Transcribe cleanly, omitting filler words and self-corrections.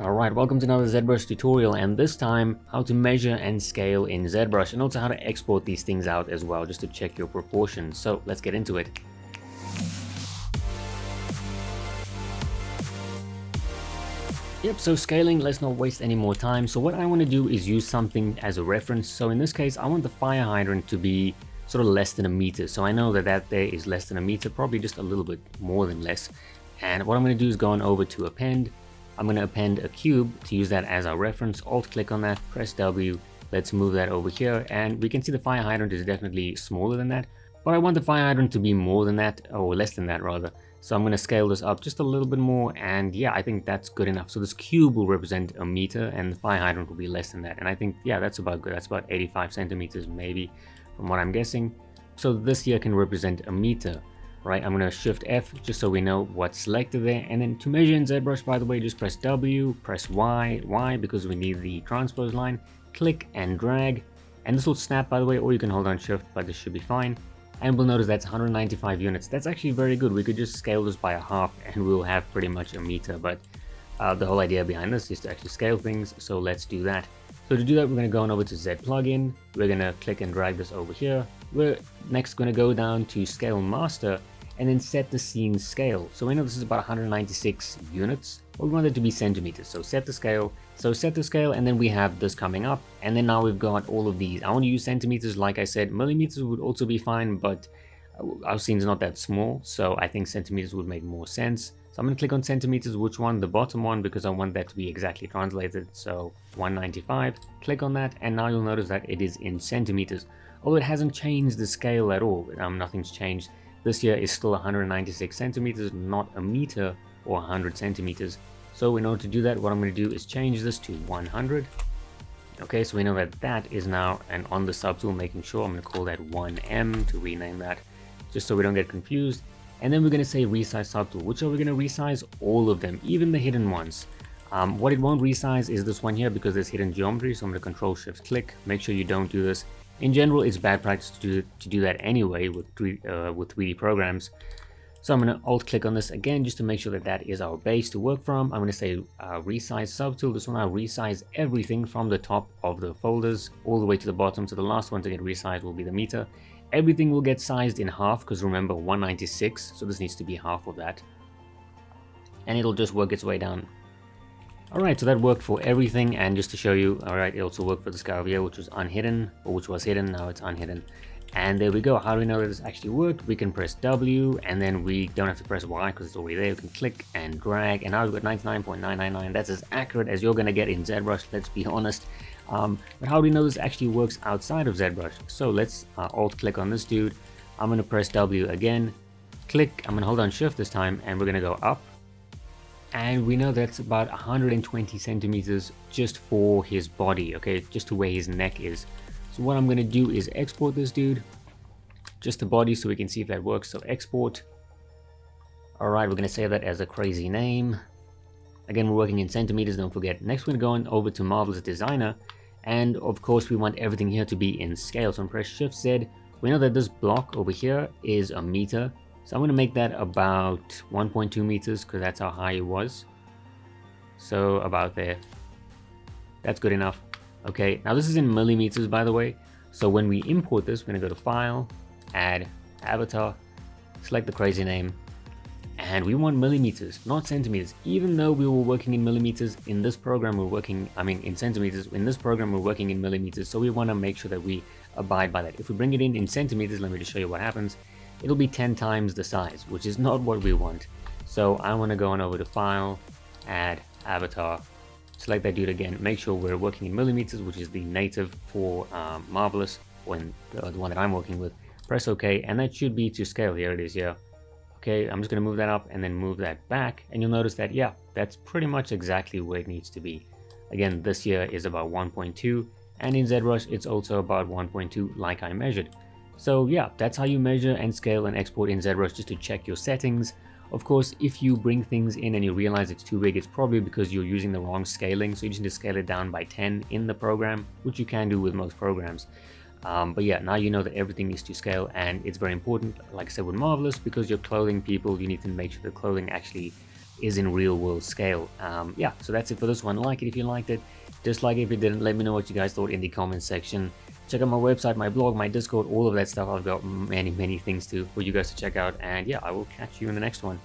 Alright, welcome to another Zbrush tutorial, and this time how to measure and scale in Zbrush, and also how to export these things out as well, just to check your proportions. So let's get into it. Yep, so scaling, let's not waste any more time. So what I want to do is use something as a reference. So in this case, I want the fire hydrant to be sort of less than a meter. So I know that there is less than a meter, probably just a little bit more than less. And what I'm going to do is go on over to append. I'm going to append a cube to use that as our reference. Alt click on that, press W. Let's move that over here, and we can see the fire hydrant is definitely smaller than that. But I want the fire hydrant to be more than that, or less than that rather. So I'm going to scale this up just a little bit more, and yeah, I think that's good enough. So this cube will represent a meter, and the fire hydrant will be less than that. And I think, yeah, that's about good. That's about 85 centimeters maybe, from what I'm guessing. So this here can represent a meter. Right, I'm going to shift F just so we know what's selected there. And then to measure in ZBrush, by the way, just press W, press Y because we need the transpose line, click and drag. And this will snap, by the way, or you can hold on shift, but this should be fine. And we'll notice that's 195 units. That's actually very good. We could just scale this by a half and we'll have pretty much a meter. But the whole idea behind this is to actually scale things. So let's do that. So to do that, we're going to go on over to Z plugin. We're going to click and drag this over here. We're next going to go down to scale master and then set the scene scale. So we know this is about 196 units, but we want it to be centimeters. So set the scale. So set the scale, and then we have this coming up. And then now we've got all of these. I want to use centimeters, like I said. Millimeters would also be fine, but our scene's not that small, so I think centimeters would make more sense. So I'm going to click on centimeters, which one? The bottom one, because I want that to be exactly translated. So 195, click on that, and now you'll notice that it is in centimeters. Although it hasn't changed the scale at all, nothing's changed. This here is still 196 centimeters, not a meter or 100 centimeters. So in order to do that, what I'm going to do is change this to 100. Okay, so we know that that is now, and on the subtool, making sure I'm going to call that 1M to rename that, just so we don't get confused. And then we're going to say resize subtool, which are we going to resize? All of them, even the hidden ones. What it won't resize is this one here because there's hidden geometry, so I'm going to control shift click. Make sure you don't do this. In general, it's bad practice to do that anyway with 3D programs. So I'm going to alt click on this again just to make sure that that is our base to work from. I'm going to say resize subtool. This will now resize everything from the top of the folders all the way to the bottom. So the last one to get resized will be the meter. Everything will get sized in half because remember 196, so this needs to be half of that. And it'll just work its way down. Alright, so that worked for everything, and just to show you, alright, it also worked for the sky over here, which was unhidden, or which was hidden, now it's unhidden. And there we go. How do we know that this actually worked? We can press W, and then we don't have to press Y because it's already there. We can click and drag, and now we've got 99.999. That's as accurate as you're going to get in ZBrush, let's be honest. But how do we know this actually works outside of ZBrush? So let's alt-click on this dude. I'm going to press W again, click, I'm going to hold on Shift this time, and we're going to go up. And we know that's about 120 centimeters just for his body, okay, just to where his neck is. So what I'm going to do is export this dude, just the body, so we can see if that works. So export. Alright, we're going to save that as a crazy name. Again, we're working in centimeters, don't forget. Next, we're going to go on over to Marvelous Designer. And of course, we want everything here to be in scale. So I'm press Shift Z. We know that this block over here is a meter. So I'm going to make that about 1.2 meters because that's how high it was. So about there. That's good enough. Okay, now this is in millimeters, by the way. So when we import this, we're going to go to File, Add, Avatar, select the crazy name. And we want millimeters, not centimeters. Even though we were working in millimeters, in this program we're working, in centimeters. In this program we're working in millimeters. So we want to make sure that we abide by that. If we bring it in centimeters, let me just show you what happens. It'll be 10 times the size, which is not what we want. So I want to go on over to File, Add, Avatar, select that dude again, make sure we're working in millimeters, which is the native for Marvelous, or the one that I'm working with. Press OK, and that should be to scale. Here it is, yeah. Okay, I'm just going to move that up and then move that back, and you'll notice that, yeah, that's pretty much exactly where it needs to be. Again, this here is about 1.2, and in ZBrush, it's also about 1.2 like I measured. So yeah, that's how you measure and scale and export in ZBrush, just to check your settings. Of course, if you bring things in and you realize it's too big, it's probably because you're using the wrong scaling. So you just need to scale it down by 10 in the program, which you can do with most programs. But yeah, now you know that everything needs to scale, and it's very important, like I said with Marvelous, because you're clothing people, you need to make sure the clothing actually is in real world scale. Yeah, so that's it for this one. Like it if you liked it, dislike it if you didn't. Let me know what you guys thought in the comments section. Check out my website, my blog, my Discord, all of that stuff. I've got many things for you guys to check out. And yeah, I will catch you in the next one.